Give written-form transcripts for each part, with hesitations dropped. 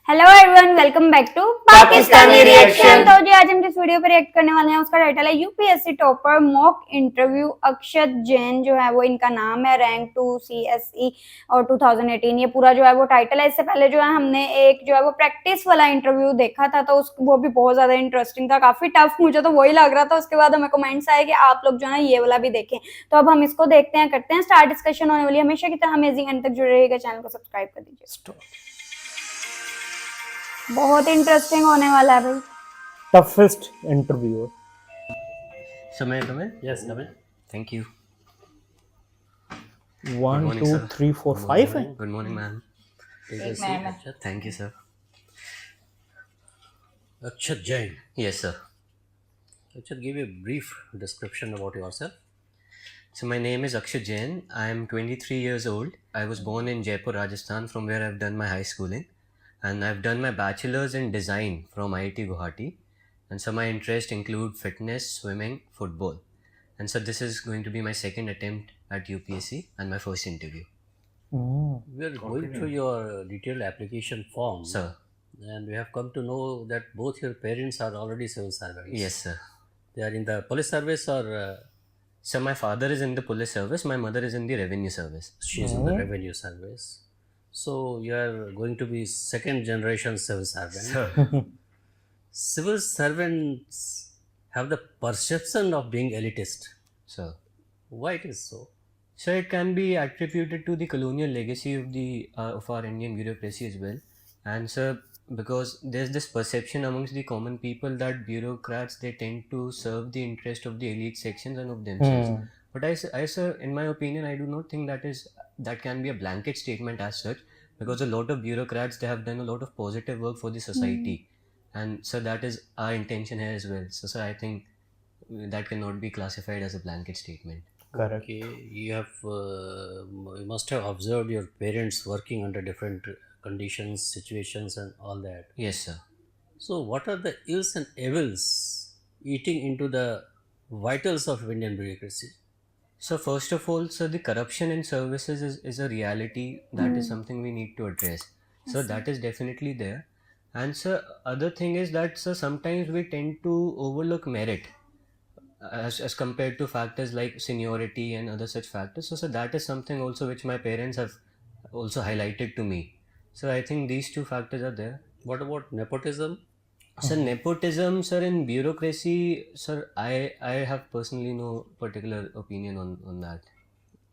Hello everyone, welcome back to Pakistani reaction. तो जी आज हम जिस वीडियो पर रिएक्ट करने वाले हैं उसका टाइटल है यूपीएससी टॉपर मॉक इंटरव्यू। अक्षत जैन जो है वो इनका नाम है, रैंक 2 सीएसई और 2018 ये पूरा जो है वो टाइटल है। इससे पहले जो है हमने एक जो है वो प्रैक्टिस वाला इंटरव्यू देखा था, तो वो भी बहुत ज्यादा इंटरेस्टिंग था, काफी टफ मुझे तो वही लग रहा था। उसके बाद हमें कमेंट्स आए कि आप लोग जो है ये वाला भी देखें, तो अब हम इसको देखते हैं, करते हैं स्टार्ट। डिस्कशन होने वाली है, हमेशा की तरह अमेजिंग एंड तक जुड़े रहिएगा, चैनल को सब्सक्राइब कर दीजिए। बहुत इंटरेस्टिंग होने वाला है भाई। Toughest interviewer. May I come in? Yes, come in. Thank you. 1, morning, 2, sir. 3, 4, Good 5 morning. Good morning, ma'am. Take a seat, Akshat. Thank you, sir. Akshat Jain. Yes, sir. Akshat, give a brief description about yourself. So my name is Akshat Jain. I am 23 years old. I was born in Jaipur, Rajasthan, from where I've done my high schooling. And I've done my bachelor's in design from IIT Guwahati. And so my interests include fitness, swimming, football. And so this is going to be my second attempt at UPSC and my first interview. We are going through your detailed application form. Sir. And we have come to know that both your parents are already civil servants. Yes, sir. They are in the police service or So my father is in the police service. My mother is in the revenue service. she is in the revenue service. So you are going to be second generation civil servant. Sir. Civil servants have the perception of being elitist. Sir. Why it is so? So it can be attributed to the colonial legacy of the of our Indian bureaucracy as well, and sir, because there's this perception amongst the common people that bureaucrats they tend to serve the interest of the elite sections and of themselves. But I sir, in my opinion, I do not think that can be a blanket statement as such, because a lot of bureaucrats they have done a lot of positive work for the society, and so that is our intention here as well. So I think that cannot be classified as a blanket statement. Correct. Okay, you must have observed your parents working under different conditions, situations, and all that. Yes, sir. So, what are the ills and evils eating into the vitals of Indian bureaucracy? So first of all, so the corruption in services is a reality that is something we need to address. So that is definitely there. And so other thing is that so sometimes we tend to overlook merit as compared to factors like seniority and other such factors. So that is something also which my parents have also highlighted to me. So I think these two factors are there. What about nepotism? Sir, nepotism, sir, in bureaucracy, sir, I have personally no particular opinion on that.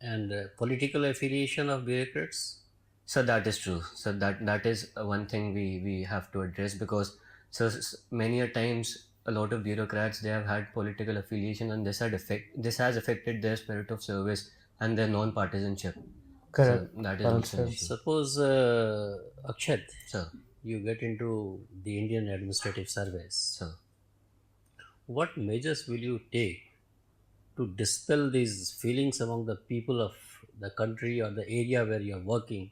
And political affiliation of bureaucrats? So that is true. So that is one thing we have to address, because so many a times a lot of bureaucrats they have had political affiliation, and this has affected their spirit of service and their non-partisanship. Correct. So that is also an Also. issue. Suppose, Akshat, Sir, you get into the Indian Administrative Service. sir. What measures will you take to dispel these feelings among the people of the country or the area where you are working,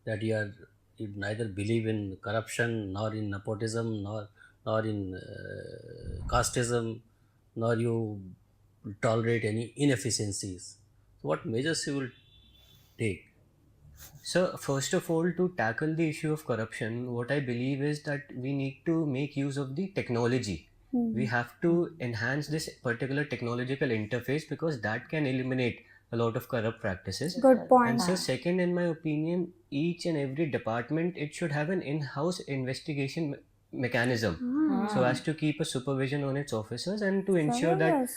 that you neither believe in corruption, nor in nepotism, nor in casteism, nor you tolerate any inefficiencies? So what measures you will take? So first of all, to tackle the issue of corruption, what I believe is that we need to make use of the technology. We have to enhance this particular technological interface, because that can eliminate a lot of corrupt practices. Good point. And so second, in my opinion, each and every department, it should have an in-house investigation mechanism, so as to keep a supervision on its officers and to ensure that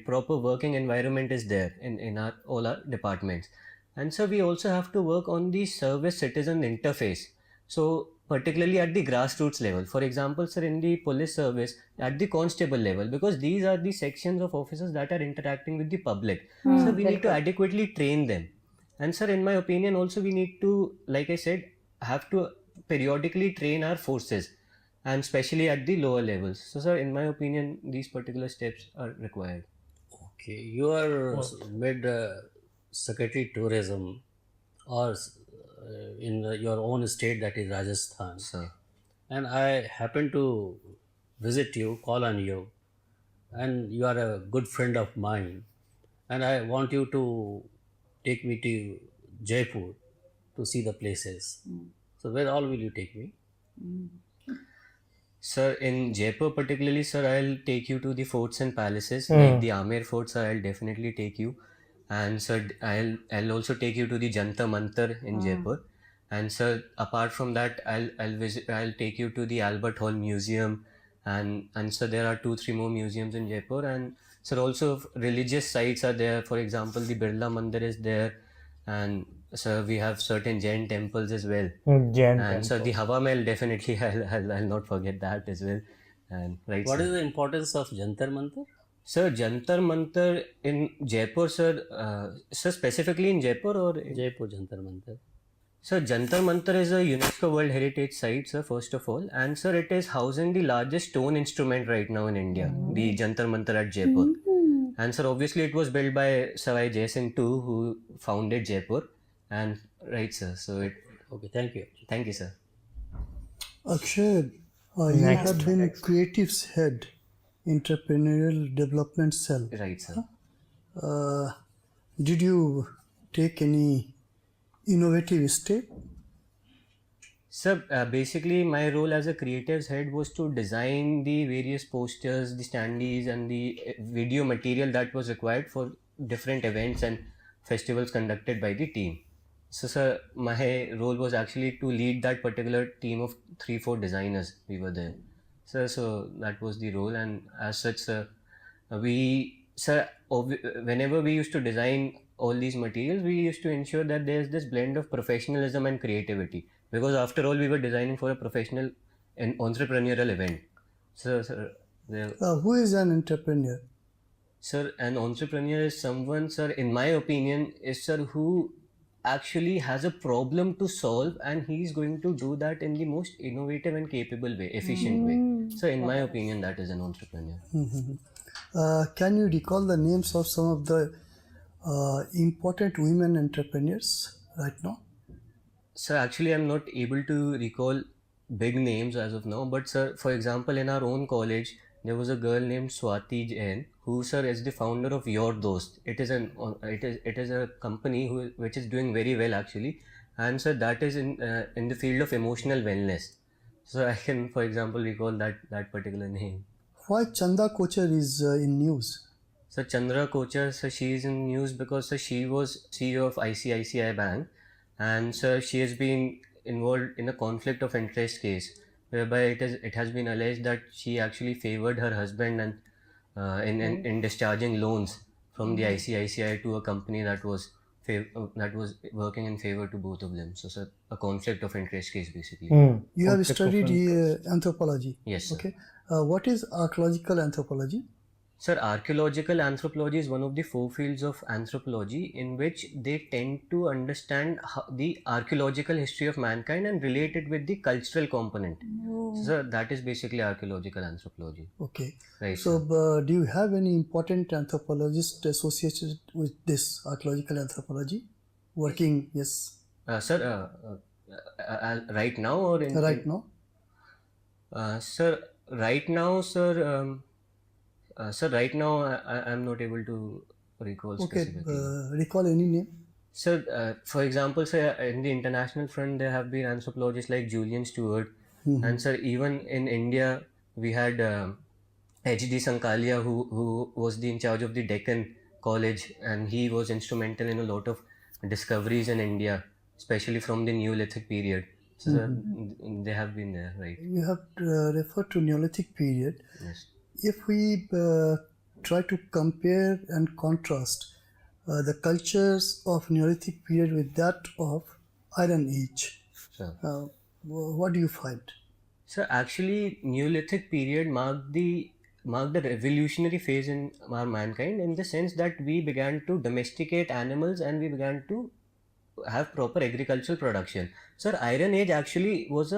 proper working environment is there in all our departments. And so we also have to work on the service citizen interface. So particularly at the grassroots level, for example, sir, in the police service, at the constable level, because these are the sections of officers that are interacting with the public. So we need to adequately train them. And sir, in my opinion, also we need to, like I said, have to periodically train our forces, and especially at the lower levels. So sir, in my opinion, these particular steps are required. Okay, you are made Secretary Tourism or in your own state, that is Rajasthan. Sir. And I happen to visit you, call on you, and you are a good friend of mine, and I want you to take me to Jaipur to see the places. So where all will you take me? Sir, in Jaipur particularly, sir, I'll take you to the forts and palaces, like the Amer Fort, sir, I'll definitely take you. And sir, I'll also take you to the Jantar Mantar in Jaipur. And sir, apart from that, I'll take you to the Albert Hall Museum. And sir, there are 2-3 more museums in Jaipur. And sir, also religious sites are there. For example, the Birla Mandir is there. And sir, we have certain Jain temples as well. Jain And so the temple. Hawa Mahal, definitely I'll not forget that as well. And right, What sir. is the importance of Jantar Mantar? Sir, Jantar Mantar in Jaipur, sir, sir, specifically in Jaipur or Jaipur Jantar Mantar. Sir, Jantar Mantar is a UNESCO World Heritage Site, sir, first of all. And sir, it is housing the largest stone instrument right now in India, the Jantar Mantar at Jaipur. And sir, obviously it was built by Savai Jai Singh II, who founded Jaipur. And right, sir, so it, Okay, thank you. thank you, sir. Akshay, you Next. have been Creative's head, entrepreneurial development cell. Right, sir. Did you take any innovative step? Sir, basically my role as a creatives head was to design the various posters, the standees and the video material that was required for different events and festivals conducted by the team. So sir, my role was actually to lead that particular team of 3-4 designers. We were there. So that was the role, and as such, sir, whenever we used to design all these materials, we used to ensure that there's this blend of professionalism and creativity, because after all, we were designing for a professional and entrepreneurial event. So, sir, Who is an entrepreneur? sir, an entrepreneur is someone, sir, in my opinion, is sir who actually has a problem to solve, and he's going to do that in the most innovative and capable way, efficient way. So, in my opinion, that is an entrepreneur. Can you recall the names of some of the important women entrepreneurs right now? Sir, actually, I'm not able to recall big names as of now, but sir, for example, in our own college, there was a girl named Swati Jain, who, sir, is the founder of Your Dost. It is a company which is doing very well actually, and sir, that is in the field of emotional wellness. So I can, for example, recall that particular name. Why Chanda Kochar is in news? So Chandra Kochar, so she is in news because sir, she was CEO of ICICI Bank, and sir, she has been involved in a conflict of interest case, whereby it has been alleged that she actually favored her husband and in discharging loans from the ICICI to a company that was working in favor to both of them. So sir, a conflict of interest case basically. You have Conflict of studied interest. anthropology. Yes, sir. Okay. What is archaeological anthropology? Sir, archaeological anthropology is one of the 4 fields of anthropology in which they tend to understand the archaeological history of mankind and relate it with the cultural component. So, sir, that is basically archaeological anthropology. Okay. Right. So, do you have any important anthropologist associated with this archaeological anthropology? Working, yes, Sir, right now or in right now? Sir, right now, sir, right now I'm not able to recall Okay. specifically. Recall any name? Sir, for example, sir, in the international front, there have been anthropologists like Julian Stewart, and sir, even in India, we had H.D. Sankalia, who was in charge of the Deccan College, and he was instrumental in a lot of discoveries in India, especially from the Neolithic period. So, sir, they have been there, right? You have referred to Neolithic period. Yes. If we try to compare and contrast the cultures of Neolithic period with that of Iron Age, Sir. what do you find? So actually, Neolithic period marked the revolutionary phase in our mankind, in the sense that we began to domesticate animals and we began to have proper agricultural production. Sir, Iron Age actually was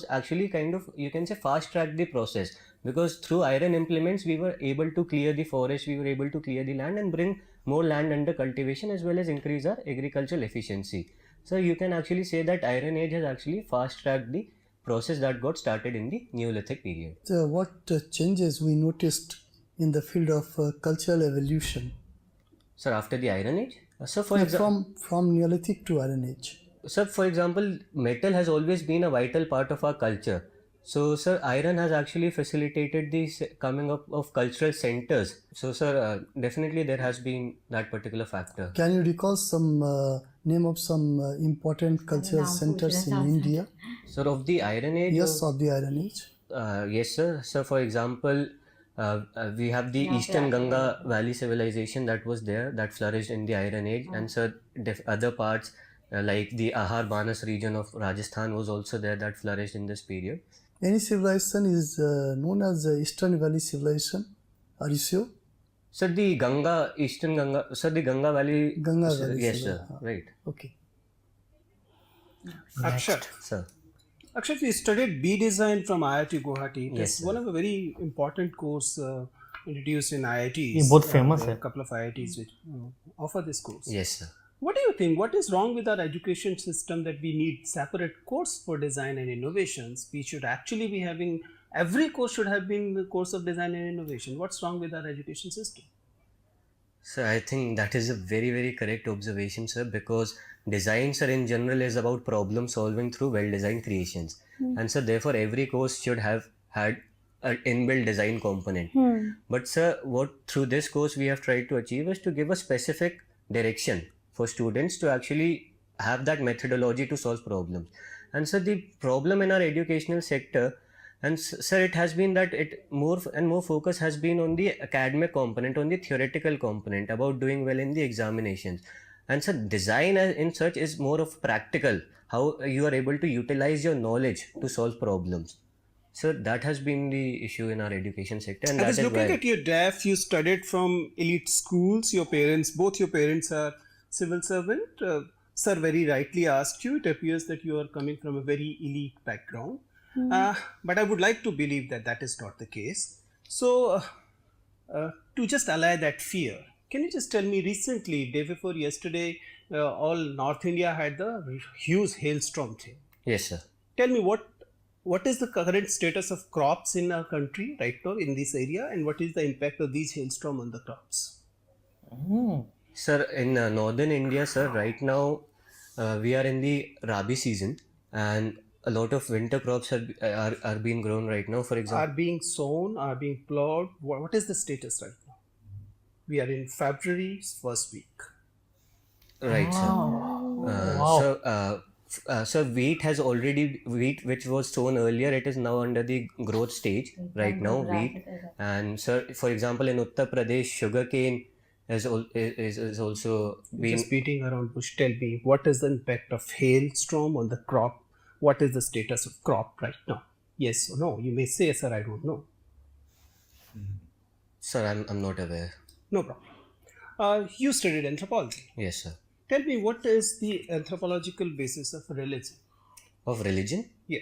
actually kind of, you can say, fast tracked the process, because through iron implements we were able to clear the forest, we were able to clear the land and bring more land under cultivation, as well as increase our agricultural efficiency. So you can actually say that Iron Age has actually fast tracked the process that got started in the Neolithic period. What changes we noticed in the field of cultural evolution? Sir, after the Iron Age? So for example, From Neolithic to Iron Age. Sir, for example, metal has always been a vital part of our culture. So, sir, iron has actually facilitated the coming up of cultural centers. So, sir, definitely there has been that particular factor. Can you recall some name of some important cultural centers in India? Sir, of the Iron Age? Yes, of the Iron Age. Yes, sir. So, for example, we have the Eastern Ganga Valley civilization that was there, that flourished in the Iron Age, and sir, other parts like the Ahar Banas region of Rajasthan was also there that flourished in this period. Any civilization is known as the Eastern Valley civilization. Are you sure? Sir, the Eastern Ganga, sir, the Ganga Valley. Ganga Valley. Yes, sir. Right. Okay. Akshat. Sir. Akshat, you studied B design from IIT Guwahati. It Yes, is sir. one of a very important course introduced in IITs. ये बहुत famous There are है. a couple of IITs which offer this course. Yes, sir. What do you think? What is wrong with our education system that we need separate course for design and innovations? We should actually be having, every course should have been the course of design and innovation. What's wrong with our education system? Sir, I think that is a very, very correct observation, sir, because design, sir, in general is about problem solving through well-designed creations. And, sir, therefore, every course should have had an inbuilt design component. But, sir, what through this course we have tried to achieve is to give a specific direction for students to actually have that methodology to solve problems. And, sir, the problem in our educational sector, and sir, it has been that it more and more focus has been on the academic component, on the theoretical component, about doing well in the examinations. And sir, design in such is more of practical, how you are able to utilize your knowledge to solve problems. So that has been the issue in our education sector, and I that was is looking why. at your DAF. You studied from elite schools. Your parents, both your parents are civil servant. Sir very rightly asked you. It appears that you are coming from a very elite background. But I would like to believe that that is not the case. So, to just allay that fear, can you just tell me recently, day before yesterday, all North India had the huge hailstorm thing. Yes, sir. Tell me what is the current status of crops in our country right now in this area, and what is the impact of these hailstorm on the crops? Sir, in northern India, sir, right now we are in the Rabi season, and a lot of winter crops are being grown right now. For example, Are being sown, are being plowed. What is the status right now? We are in February's first week. right, sir. Wow. So wheat which was sown earlier, it is now under the growth stage right now, wheat. And sir, for example, in Uttar Pradesh, sugarcane is also being. Just beating around bush. Tell me, what is the impact of hailstorm on the crop? What is the status of crop right now? Yes or no? You may say, sir, I don't know. Sir, I'm not aware. No problem. You studied anthropology. Yes, sir. Tell me, what is the anthropological basis of religion? Of religion? Yeah.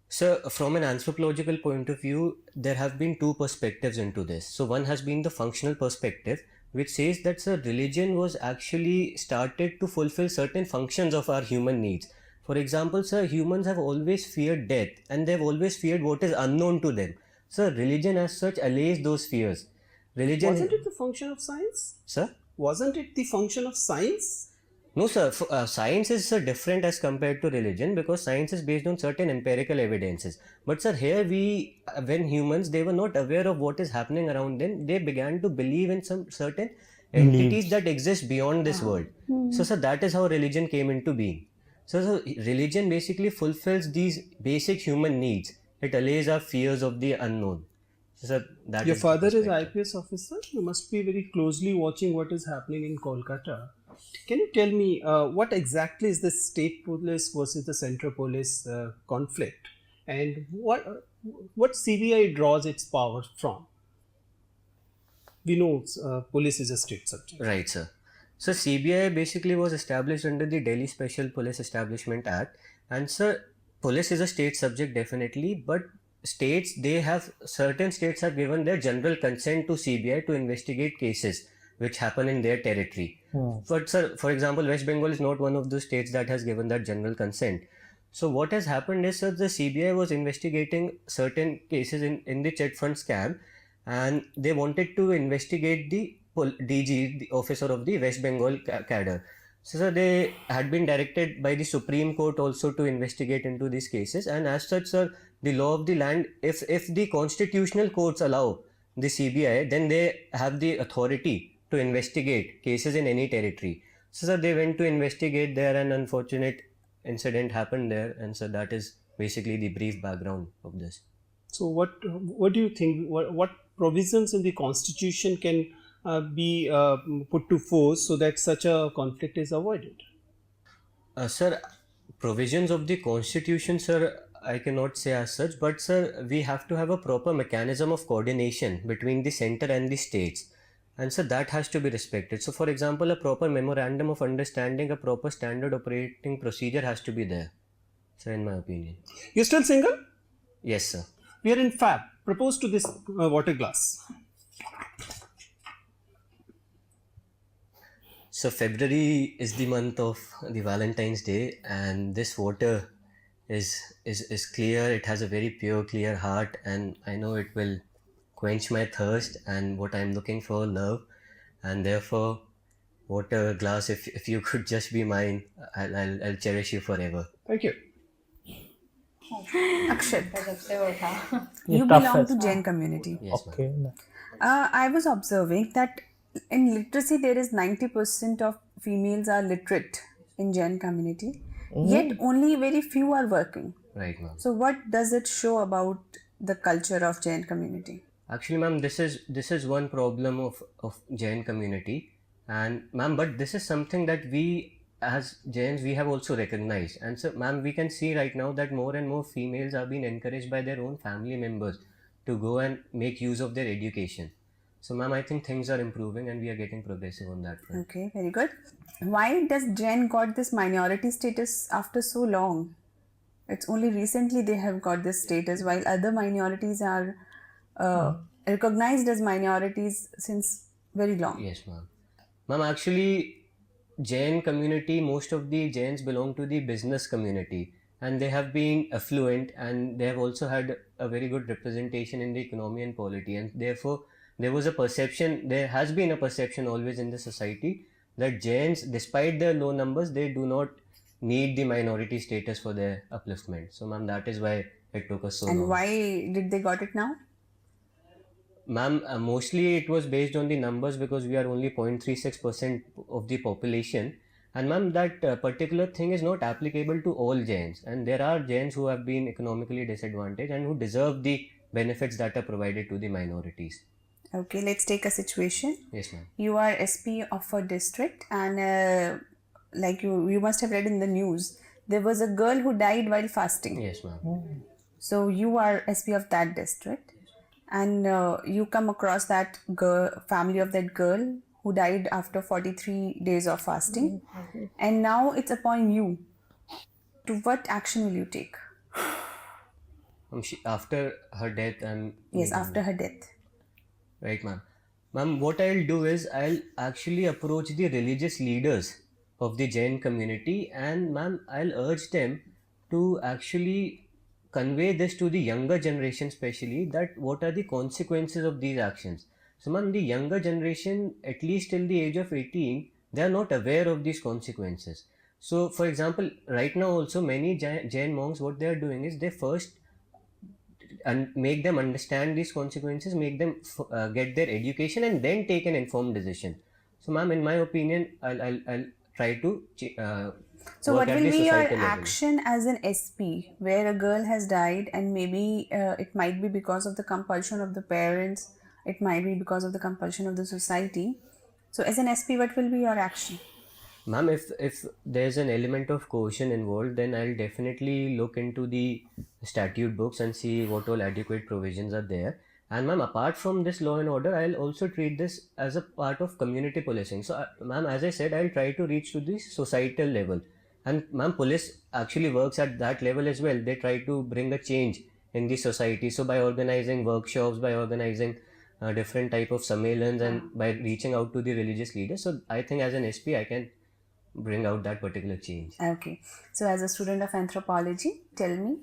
So, from an anthropological point of view, there have been two perspectives into this. So, one has been the functional perspective, which says that sir, religion was actually started to fulfill certain functions of our human needs. For example, sir, humans have always feared death, and they've always feared what is unknown to them. Sir, religion as such allays those fears. Religion. Wasn't it the function of science? Sir? Wasn't it the function of science? No, sir. Science is different as compared to religion, because science is based on certain empirical evidences. But sir, here when humans, they were not aware of what is happening around them, they began to believe in some certain entities that exist beyond this world. So sir, that is how religion came into being. So religion basically fulfills these basic human needs. It allays our fears of the unknown. So sir, that Your is the father is perspective. IPS officer. You must be very closely watching what is happening in Kolkata. Can you tell me what exactly is the state police versus the central police conflict, and what CBI draws its power from? We know police is a state subject. Right, sir. So CBI basically was established under the Delhi Special Police Establishment Act, and sir, police is a state subject definitely, but certain states have given their general consent to CBI to investigate cases which happen in their territory. But sir, for example, West Bengal is not one of those states that has given that general consent. So what has happened is, sir, the CBI was investigating certain cases in the chit fund scam, and they wanted to investigate the DG, the officer of the West Bengal cadre. So, sir, they had been directed by the Supreme Court also to investigate into these cases, and as such, sir, the law of the land, if the constitutional courts allow the CBI, then they have the authority to investigate cases in any territory. So, sir, they went to investigate there, and unfortunate incident happened there, and so that is basically the brief background of this. So what do you think? What provisions in the constitution can be put to force so that such a conflict is avoided? Sir, provisions of the constitution, sir, I cannot say as such, but sir, we have to have a proper mechanism of coordination between the center and the states. And sir, that has to be respected. So, for example, a proper memorandum of understanding, a proper standard operating procedure has to be there, sir, in my opinion. You're still single? Yes, sir. We are in Fab. Propose to this water glass. So February is the month of the Valentine's Day, and this water is clear. It has a very pure, clear heart, and I know it will quench my thirst and what I'm looking for, love. And therefore, water glass, if you could just be mine, I'll cherish you forever. Thank you. Akshat, you belong to Jain community. Yes, ma'am. Okay. I was observing that in literacy there is 90% of females are literate in Jain community, yet only very few are working. Right, ma'am. So what does it show about the culture of Jain community? Actually, ma'am, this is one problem of Jain community, and ma'am, but this is something that we as Jains we have also recognized, and so ma'am, we can see right now that more and more females are being encouraged by their own family members to go and make use of their education. So, ma'am, I think things are improving and we are getting progressive on that front. Okay, very good. Why does Jain got this minority status after so long? It's only recently they have got this status, while other minorities are recognized as minorities since very long. Yes, ma'am. Ma'am, actually, Jain community, most of the Jains belong to the business community, and they have been affluent and they have also had a very good representation in the economy and polity, and therefore there has been a perception always in the society that Jains, despite their low numbers, they do not need the minority status for their upliftment. So, ma'am, that is why it took us so long. And why did they got it now? Ma'am, mostly it was based on the numbers because we are only 0.36% of the population. And ma'am, that particular thing is not applicable to all Jains. And there are Jains who have been economically disadvantaged and who deserve the benefits that are provided to the minorities. Okay, let's take a situation. Yes, ma'am. You are SP of a district, and like you must have read in the news, there was a girl who died while fasting. Yes, ma'am. So you are SP of that district, and you come across that family of that girl who died after 43 days of fasting, and now it's upon you. To what action will you take? After her death, Yes, after her death. Right, ma'am. Ma'am, what I'll do is I'll actually approach the religious leaders of the Jain community, and ma'am, I'll urge them to actually convey this to the younger generation, especially that what are the consequences of these actions. So, ma'am, the younger generation, at least till the age of 18, they are not aware of these consequences. So, for example, right now also many Jain monks, what they are doing is they first and make them understand these consequences, make them get their education, and then take an informed decision. So, ma'am, in my opinion, I'll try to. So, what work at will the be your societal level. action as an SP where a girl has died, and maybe it might be because of the compulsion of the parents, it might be because of the compulsion of the society. So, as an SP, what will be your action? Ma'am, if there's an element of coercion involved, then I'll definitely look into the statute books and see what all adequate provisions are there. And ma'am, apart from this law and order, I'll also treat this as a part of community policing. So, ma'am, as I said, I'll try to reach to the societal level. And ma'am, police actually works at that level as well. They try to bring a change in the society. So, by organizing workshops, by organizing different type of sammelans, and by reaching out to the religious leaders. So, I think as an SP, I can bring out that particular change. Okay. So, as a student of anthropology, tell me,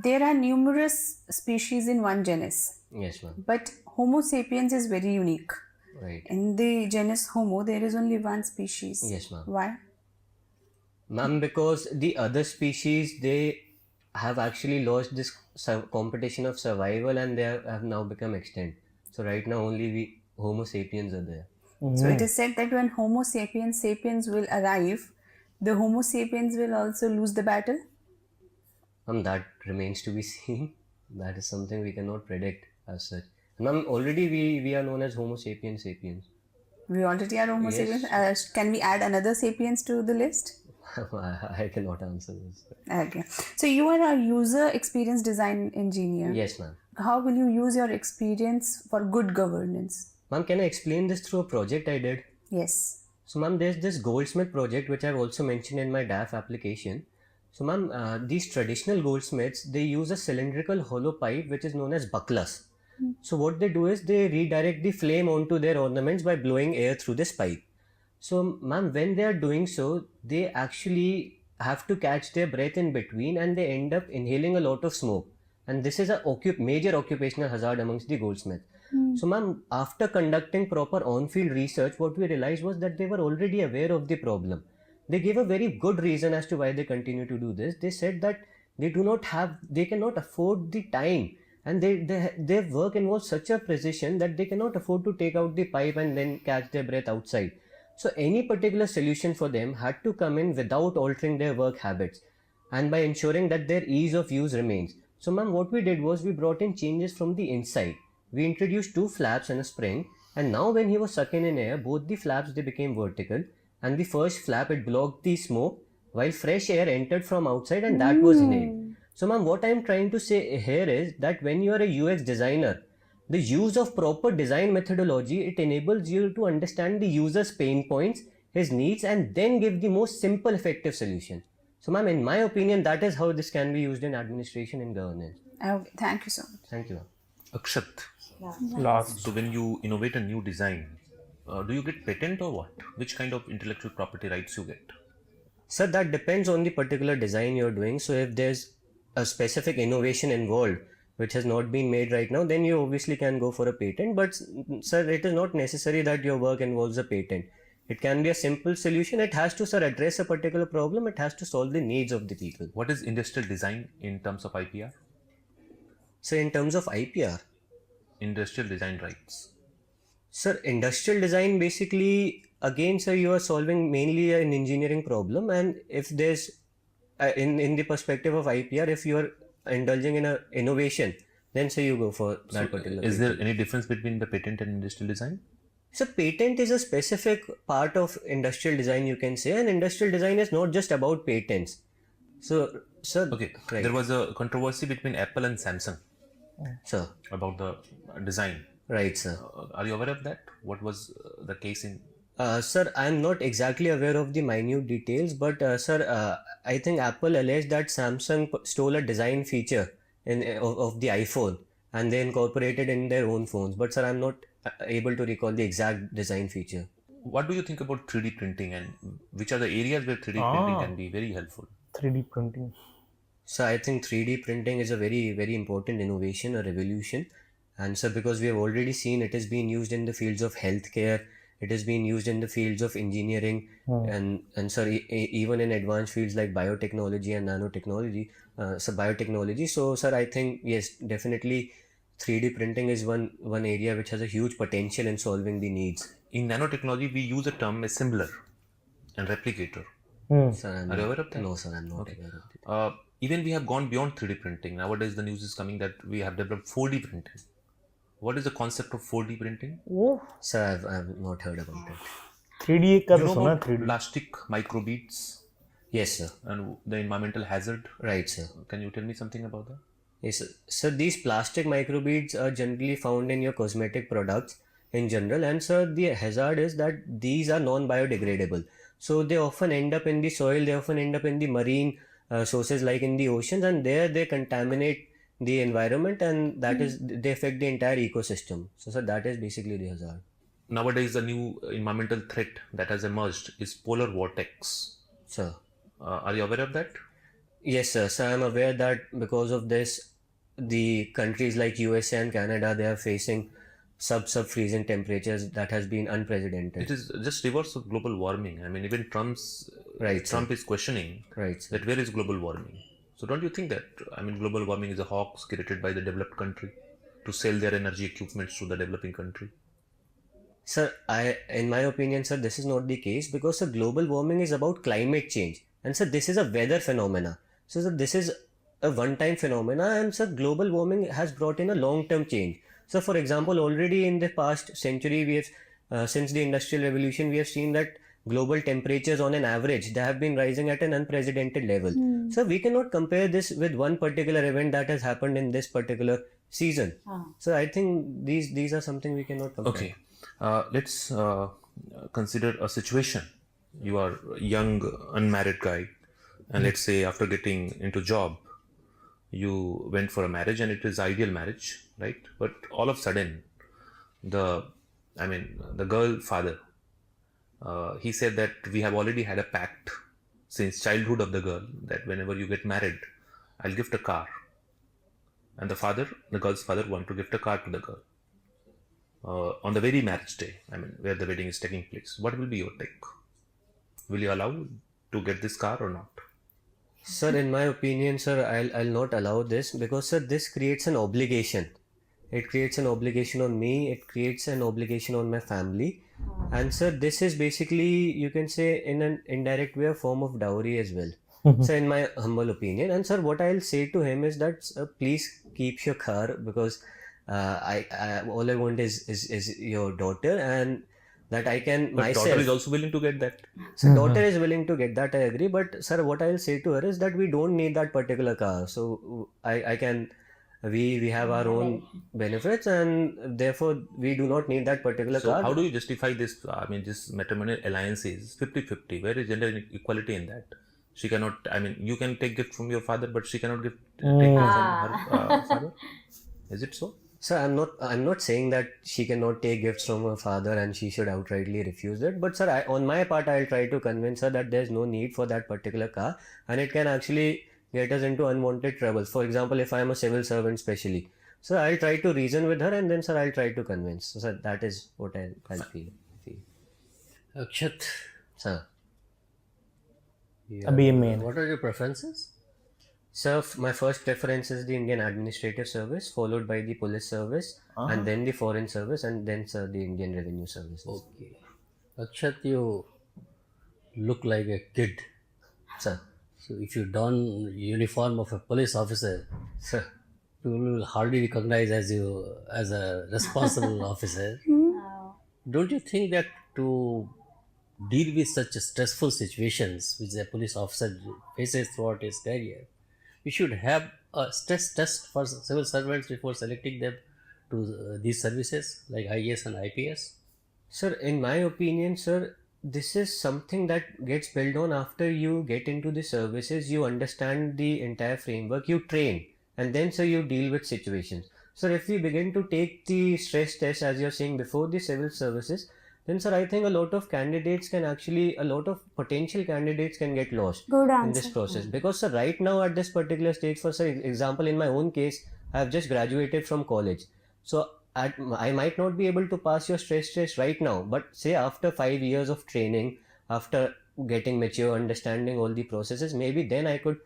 there are numerous species in one genus, Yes, ma'am. but Homo sapiens is very unique. Right. In the genus Homo, there is only one species. Yes, ma'am. Why? Ma'am, because the other species, they have actually lost this competition of survival and they have now become extinct. So right now only we Homo sapiens are there. So it is said that when Homo sapiens sapiens will arrive, the Homo sapiens will also lose the battle. That remains to be seen. That is something we cannot predict as such. Ma'am, already we are known as Homo sapiens sapiens. We already are Homo Yes. sapiens. Can we add another sapiens to the list? I cannot answer this. Okay. So you are a user experience design engineer. Yes, ma'am. How will you use your experience for good governance? Ma'am, can I explain this through a project I did? Yes. So, ma'am, there's this goldsmith project which I've also mentioned in my DAF application. So, ma'am, these traditional goldsmiths, they use a cylindrical hollow pipe which is known as bucklas. So, what they do is they redirect the flame onto their ornaments by blowing air through this pipe. So, ma'am, when they are doing so, they actually have to catch their breath in between and they end up inhaling a lot of smoke. And this is a major occupational hazard amongst the goldsmiths. So, ma'am, after conducting proper on-field research, what we realized was that they were already aware of the problem. They gave a very good reason as to why they continue to do this. They said that they cannot afford the time, and their work involves such a precision that they cannot afford to take out the pipe and then catch their breath outside. So any particular solution for them had to come in without altering their work habits and by ensuring that their ease of use remains. So, ma'am, what we did was we brought in changes from the inside. We introduced 2 flaps and a spring, and now when he was sucking in air, both the flaps they became vertical, and the first flap it blocked the smoke while fresh air entered from outside and that was inhaled. So, ma'am, what I am trying to say here is that when you are a UX designer, the use of proper design methodology, it enables you to understand the user's pain points, his needs, and then give the most simple, effective solution. So, ma'am, in my opinion, that is how this can be used in administration and governance. Okay. Thank you so much. Thank you. Akshat, Last. so when you innovate a new design, do you get patent or what? Which kind of intellectual property rights you get? Sir, that depends on the particular design you're doing. So if there's a specific innovation involved which has not been made right now, then you obviously can go for a patent. But sir, it is not necessary that your work involves a patent. It can be a simple solution. It has to, sir, address a particular problem. It has to solve the needs of the people. What is industrial design in terms of IPR? So in terms of IPR, Industrial design rights. sir, industrial design basically, again, sir, you are solving mainly an engineering problem. And if there's, in the perspective of IPR, if you are indulging in a innovation, then sir, you go for that particular. Is there any difference between the patent and industrial design? So patent is a specific part of industrial design, you can say, and industrial design is not just about patents. So, sir, Okay, right, there was a controversy between Apple and Samsung sir, about the design. right, sir. Are you aware of that? What was the case in? Sir, I am not exactly aware of the minute details, but sir, I think Apple alleged that Samsung stole a design feature of the iPhone and they incorporated in their own phones. But sir, I'm not able to recall the exact design feature. What do you think about 3D printing and which are the areas where 3D printing can be very helpful? 3D printing. So I think 3D printing is a very, very important innovation, a revolution. And so because we have already seen it is being used in the fields of healthcare, it is being used in the fields of engineering, and sir, even in advanced fields like biotechnology and nanotechnology, biotechnology. So sir, I think yes, definitely 3D printing is one area which has a huge potential in solving the needs. In nanotechnology, we use a term assembler and replicator. Sir, I'm Are you not- aware of that? No, sir, I'm not aware of it. Even we have gone beyond 3D printing. Nowadays, the news is coming that we have developed 4D printing. What is the concept of 4D printing? Oh, Sir, I've not heard about it. 3D का You तो know सुना about 3D. plastic microbeads Yes, sir. and the environmental hazard? Right, sir. Can you tell me something about that? Yes, sir. So these plastic microbeads are generally found in your cosmetic products in general, and sir, the hazard is that these are non-biodegradable. So they often end up in the soil, they often end up in the marine sources like in the oceans, and there they contaminate the environment, and that is they affect the entire ecosystem. So sir, that is basically the hazard. Nowadays, the new environmental threat that has emerged is polar vortex. Sir. Are you aware of that? Yes, sir. So I'm aware that because of this, the countries like USA and Canada, they are facing sub-freezing temperatures that has been unprecedented. It is just reverse of global warming. I mean, even Right, Trump is questioning Right, sir. that where is global warming. So don't you think that, I mean, global warming is a hoax created by the developed country to sell their energy equipments to the developing country? Sir, in my opinion, sir, this is not the case because, sir, global warming is about climate change, and sir, this is a weather phenomena. So, sir, this is a one-time phenomena, and sir, global warming has brought in a long-term change. So, for example, already in the past century, we have since the Industrial Revolution, we have seen that global temperatures, on an average, they have been rising at an unprecedented level. So, we cannot compare this with one particular event that has happened in this particular season. So, I think these are something we cannot compare. Okay. Let's consider a situation. You are a young unmarried guy, and let's say after getting into job, you went for a marriage, and it is ideal marriage, right? But all of a sudden, the girl father, he said that we have already had a pact since childhood of the girl that whenever you get married, I'll gift a car. And the girl's father, want to gift a car to the girl. On the very marriage day, I mean, where the wedding is taking place. What will be your take? Will you allow to get this car or not? Sir, in my opinion, sir, I'll not allow this because, sir, this creates an obligation. It creates an obligation on me. It creates an obligation on my family. And, sir, this is basically, you can say, in an indirect way, a form of dowry as well. So, in my humble opinion. And, sir, what I'll say to him is that, please keep your car because all I want is your daughter, and that I can But myself. daughter is also willing to get that. So daughter is willing to get that, I agree. But sir, what I'll say to her is that we don't need that particular car. So we have our own benefits, and therefore we do not need that particular So car. how do you justify this? I mean, this matrimonial alliance is 50-50. Where is gender equality in that? She cannot. I mean, you can take gift from your father, but she cannot take gift from her father. Is it so? So I'm not saying that she cannot take gifts from her father and she should outrightly refuse it. But sir, on my part, I'll try to convince her that there's no need for that particular car, and it can actually get us into unwanted troubles. For example, if I'm a civil servant specially, so I'll try to reason with her, and then sir, I'll try to convince. So sir, that is what I'll feel. Akshat, Sir. Abhi main. What are your preferences? Sir, my first preference is the Indian Administrative Service, followed by the Police Service, and then the Foreign Service, and then, sir, the Indian Revenue Services. Okay. Akshat, you look like a kid. Sir. So if you don uniform of a police officer, Sir. people will hardly recognize you as a responsible officer. Don't you think that to deal with such stressful situations which a police officer faces throughout his career, we should have a stress test for civil servants before selecting them to these services like IAS and IPS? Sir, in my opinion, sir, this is something that gets built on after you get into the services, you understand the entire framework, you train, and then, sir, you deal with situations. Sir, if we begin to take the stress test, as you're saying, before the civil services, then, sir, I think a lot of potential candidates can get lost in this process. Because, sir, right now at this particular stage, for example, in my own case, I have just graduated from college. So, I might not be able to pass your stress test right now, but say after 5 years of training, after getting mature, understanding all the processes, maybe then I could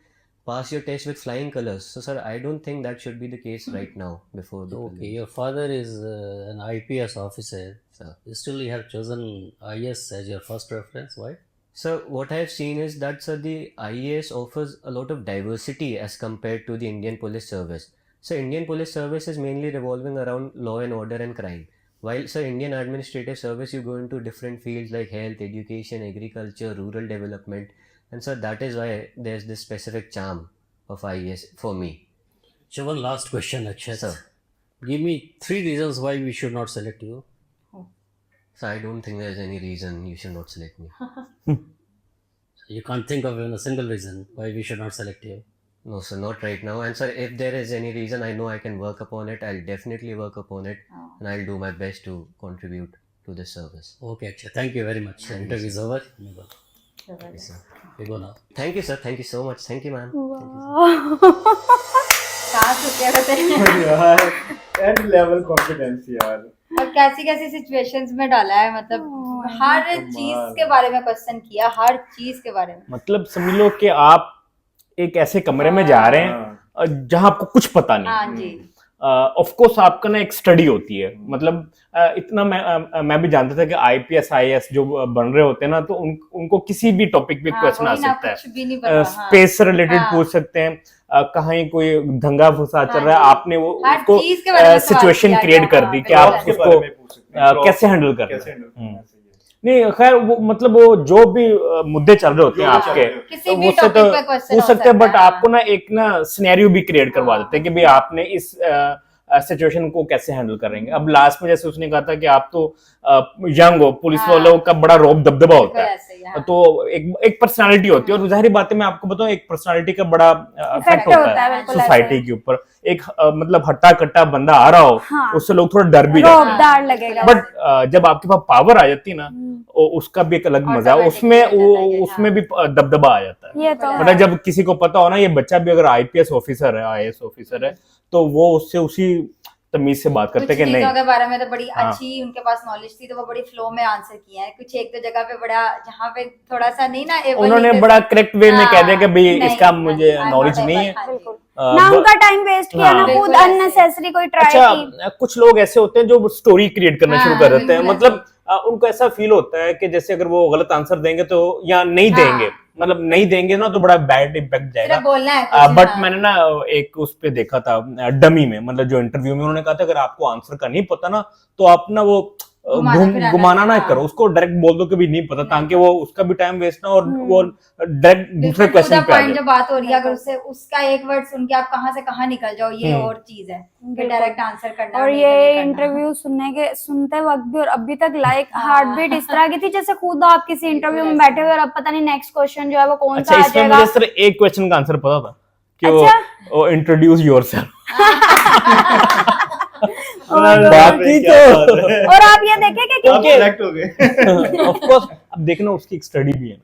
pass your test with flying colors. So, sir, I don't think that should be the case right now before the Okay, your father is an IPS officer. Sir. Still, you have chosen IAS as your first preference. Why? So, what I have seen is that, sir, the IAS offers a lot of diversity as compared to the Indian Police Service. So, Indian Police Service is mainly revolving around law and order and crime. While, sir, Indian Administrative Service, you go into different fields like health, education, agriculture, rural development. And so that is why there's this specific charm of IAS for me. So one last question, Akshat. Sir. Give me 3 reasons why we should not select you. So I don't think there's any reason you should not select me. You can't think of even a single reason why we should not select you. No, sir, not right now. And sir, if there is any reason, I know I can work upon it. I'll definitely work upon it, and I'll do my best to contribute to this service. Okay, Akshat. Thank you very much. The interview is over. Yes, sir. We go now. Thank you, sir. Thank you so much. Thank you, ma'am. वाह। कहाँ से क्या कहते हैं? And level confidence यार। और कैसी कैसी सिचुएशंस में डाला है, मतलब हर चीज के बारे में क्वेश्चन किया, हर चीज के बारे में। मतलब समझ लो कि आप एक ऐसे कमरे में जा रहे हैं जहां आपको कुछ पता नहीं। हाँ जी। ऑफ कोर्स आपका ना एक स्टडी होती है, मतलब इतना मैं भी जानता था कि आईपीएस आईएएस जो बन रहे होते हैं ना, तो उनको किसी भी टॉपिक पे क्वेश्चन आ सकता है, स्पेस से रिलेटेड पूछ सकते हैं, कहीं कोई दंगा फसाद चल रहा है, आपने वो उसको सिचुएशन क्रिएट कर दी कि आप उसको कैसे हैंडल कर रहे हैं। नहीं खैर वो मतलब वो जो भी मुद्दे चल रहे होते हैं आपके, तो वो से तो पूछ सकते हैं, बट आपको ना एक ना सिनेरियो भी क्रिएट करवा देते हैं कि भाई आपने इस सिचुएशन को कैसे हैंडल करेंगे। अब लास्ट में जैसे उसने कहा था कि आप तो यंग हो, पुलिस वालों का बड़ा रौब दबदबा होता है, तो एक पर्सनालिटी होती है, और जाहिर बात है मैं आपको बताऊं एक पर्सनालिटी का बड़ा इफेक्ट होता है सोसाइटी के ऊपर। एक मतलब हट्टा कट्टा बंदा आ रहा हो, उससे लोग थोड़ा डर भी लगेगा, बट जब आपके पास पावर आ जाती है ना, उसका भी एक अलग मजा है, उसमें भी दबदबा आ जाता है। मतलब जब किसी को पता हो ना ये बच्चा भी अगर आईपीएस ऑफिसर है, आईएएस ऑफिसर है, तो वो उससे उसी तमीज से बात करते कि नहीं, के बारे में तो बड़ी अच्छी उनके पास नॉलेज थी, तो वो बड़ी फ्लो में आंसर किए हैं। कुछ एक दो जगह पे बड़ा जहाँ पे थोड़ा सा नहीं ना, उन्होंने बड़ा करेक्ट वे में कह दिया कि भाई इसका मुझे नॉलेज नहीं है, ना उनका टाइम वेस्ट किया, ना खुद अननेसेसरी कोई ट्राई की। कुछ लोग ऐसे होते हैं जो स्टोरी क्रिएट करना शुरू कर देते हैं, मतलब उनको ऐसा फील होता है कि जैसे अगर वो गलत आंसर देंगे तो या नहीं देंगे, मतलब नहीं देंगे ना तो बड़ा बैड इम्पैक्ट जाएगा। बट मैंने ना एक उस पे देखा था डमी में, मतलब जो इंटरव्यू में उन्होंने कहा था अगर आपको आंसर का नहीं पता ना तो आप ना वो घुमाना ना करो, उसको डायरेक्ट बोल दो कि भी नहीं पता, ताकि वो उसका भी टाइम वेस्ट ना और वो डायरेक्ट दूसरे क्वेश्चन पे आ जाए। जो बात हो रही है अगर उससे उसका एक वर्ड सुन के आप कहां से कहां निकल जाओ, ये और चीज है कि डायरेक्ट आंसर करना। और ये इंटरव्यू सुनते वक्त भी और अभी तक लाइक हार्ट बीट इस तरह की थी जैसे खुद आप किसी इंटरव्यू में बैठे हुए और अब पता नहीं नेक्स्ट क्वेश्चन जो है वो कौन सा आ जाएगा। इसमें मुझे सिर्फ एक क्वेश्चन का आंसर पता था कि वो इंट्रोड्यूस योरसेल्फ। बाकी तो और आप ये देखें कि ऑफ कोर्स अब देखना उसकी एक स्टडी भी है,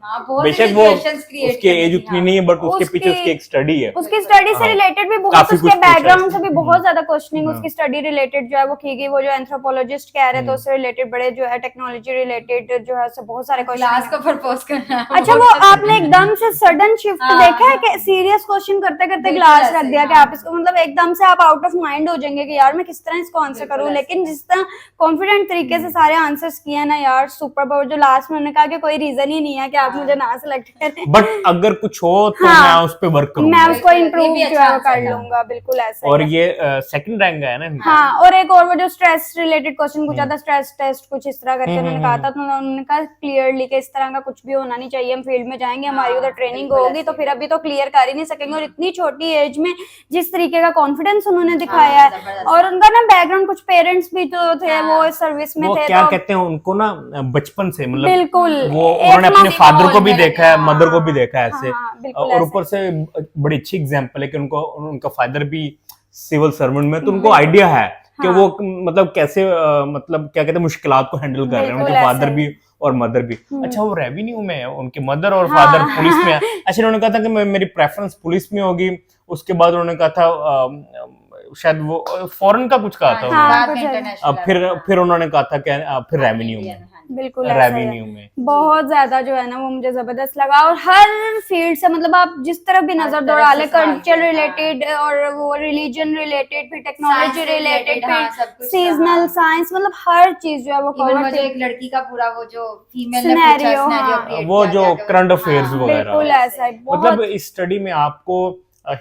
बेशक वो उसके एज उतनी नहीं है, बट उसके पीछे उसकी एक स्टडी है, उसकी स्टडी से रिलेटेड भी बहुत, उसके बैकग्राउंड से भी बहुत ज्यादा क्वेश्चनिंग उसकी स्टडी रिलेटेड जो है वो की गई। वो जो एंथ्रोपोलॉजिस्ट कह रहे थे उससे रिलेटेड बड़े जो है टेक्नोलॉजी रिलेटेड जो है बहुत सारे क्वेश्चन को प्रपोज करना। अच्छा वो आपने एकदम से सडन शिफ्ट देखा है कि सीरियस क्वेश्चन करते करते ग्लास रख दिया कि आप इसको, मतलब एकदम से आप आउट ऑफ माइंड हो जाएंगे कि यार मैं किस तरह इसको आंसर करूं, लेकिन जिस तरह कॉन्फिडेंट तरीके से सारे आंसर्स किए ना यार, सुपर पावर। जो लास्ट में उन्होंने कहा कि कोई रीजन ही नहीं है कि आप मुझे ना सिलेक्ट करें, बट अगर कुछ हो तो मैं उस पे वर्क करूंगा, मैं उसको इम्प्रूव कर लूंगा, बिल्कुल ऐसा। और ये सेकंड रैंक है ना। हाँ, और एक और वो जो स्ट्रेस रिलेटेड क्वेश्चन पूछा था, स्ट्रेस टेस्ट कुछ इस तरह करके उन्होंने कहा था, तो उन्होंने कहा क्लियरली कि इस तरह का कुछ भी होना नहीं चाहिए, हम फील्ड में जाएंगे, हमारी उधर ट्रेनिंग होगी तो फिर अभी तो क्लियर कर ही नहीं सकेंगे। और इतनी छोटी एज में जिस तरीके का कॉन्फिडेंस उन्होंने दिखाया है, और उनका ना बैकग्राउंड, कुछ पेरेंट्स भी तो थे वो सर्विस में थे, क्या कहते हैं उनको ना बचपन से, मतलब बिल्कुल वो उन्होंने अपने फादर को भी देखा है, मदर को भी देखा है ऐसे, और ऊपर से बड़ी अच्छी एग्जांपल है कि उनका फादर भी सिविल सर्वेंट में, तो उनको आइडिया है कि वो मतलब कैसे मतलब क्या कहते हैं मुश्किलात को हैंडल कर रहे हैं, उनके फादर भी और मदर भी। अच्छा वो रेवेन्यू में है, उनके मदर और फादर पुलिस में है। अच्छा उन्होंने कहा था कि मेरी प्रेफरेंस पुलिस में होगी, उसके बाद उन्होंने कहा था शायद वो फॉरेन का कुछ कहा था, फिर उन्होंने कहा था कि फिर रेवेन्यू में, बिल्कुल रेवेन्यू में बहुत ज्यादा जो है ना वो मुझे जबरदस्त लगा। और हर फील्ड से, मतलब आप जिस तरफ भी नजर दौड़ा ले, कल्चर रिलेटेड और वो रिलीजन रिलेटेड, फिर टेक्नोलॉजी रिलेटेड, फिर सीजनल साइंस, मतलब हर चीज जो है वो कवर थी। एक लड़की का पूरा वो जो फीमेल सिनेरियो, वो जो करंट अफेयर्स वगैरह, बिल्कुल ऐसा है। मतलब इस स्टडी में आपको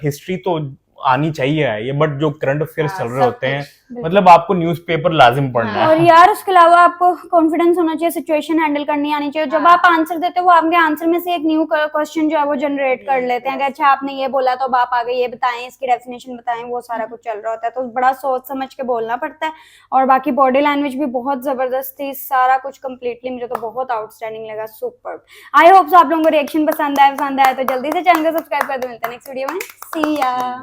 हिस्ट्री तो आनी चाहिए है ये, बट जो करंट अफेयर्स चल रहे होते हैं, मतलब आपको न्यूज़पेपर लाजिम पढ़ना है। और यार उसके अलावा आपको कॉन्फिडेंस होना चाहिए, सिचुएशन हैंडल करनी आनी चाहिए। जब आप आंसर देते हो वो आपके आंसर में से एक न्यू क्वेश्चन जो है वो जनरेट कर लेते हैं कि अच्छा आपने ये बोला तो अब आप आगे ये बताएं, इसकी डेफिनेशन बताएं, वो सारा कुछ चल रहा होता है, तो बड़ा सोच समझ के बोलना पड़ता है। और बाकी बॉडी लैंग्वेज भी बहुत जबरदस्त थी, सारा कुछ कंप्लीटली मुझे तो बहुत आउटस्टैंडिंग लगा, सुपर। आई होप आप लोगों को रिएक्शन पसंद आया तो जल्दी से चैनल को सब्सक्राइब कर दो। मिलते हैं नेक्स्ट वीडियो में, सी या।